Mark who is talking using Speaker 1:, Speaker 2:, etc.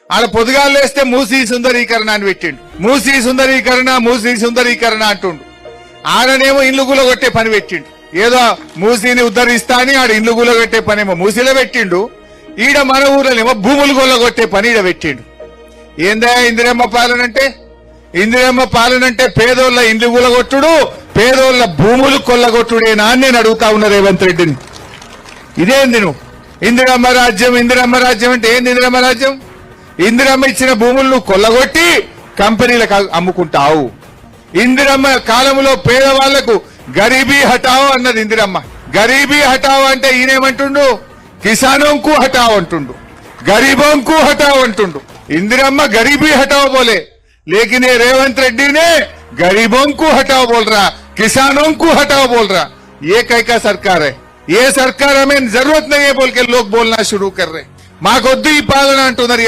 Speaker 1: ఆడ పొదుగాలు లేస్తే మూసీ సుందరీకరణ అని పెట్టిండు. మూసీ సుందరీకరణ అంటుండు. ఆడనేమో ఇండ్లు కూలగొట్టే పని పెట్టిండు. ఏదో మూసీని ఉద్ధరిస్తా అని ఆడ ఇండ్లు కూలగొట్టే పనేమో మూసీలో పెట్టిండు. ఈడ మన ఊళ్ళనేమో భూములు కొల్లగొట్టే పని ఈడ పెట్టిండు. ఏందా ఇందిరమ్మ పాలనంటే? ఇందిరమ్మ పాలనంటే పేదోళ్ల ఇండ్లు కూలగొట్టుడు, పేదోళ్ల భూములు కొల్లగొట్టుడేనా అని నేను అడుగుతా ఉన్నా రేవంత్ రెడ్డిని. ఇదేంది నువ్వు ఇందిరమ్మ రాజ్యం అంటే ఏంది ఇందిరమ్మ రాజ్యం? ఇందిరమ్మ ఇచ్చిన భూములను కొల్లగొట్టి కంపెనీలకు అమ్ముకుంటావు. ఇందిరమ్మ కాలంలో పేదవాళ్లకు గరీబీ హటావో అన్నది ఇందిరమ్మ. గరీబీ హటావో అంటే ఈయనేమంటుండు? కిసానోంకు హటావో అంటుండు, గరీబోంకు హటావో అంటుండు. इंदिरम्मा गरीबी हटाओ बोले, लेकिन ये रेवंत रेड्डी ने गरीबों को हटाओ बोल रहा, किसानों को हटाओ बोल रहा। ये कैसा सरकार है? ये सरकार हमें जरूरत नहीं है बोल के लोग बोलना शुरू कर रहे। माकोद्दू ई पालना अंटुन्नारु।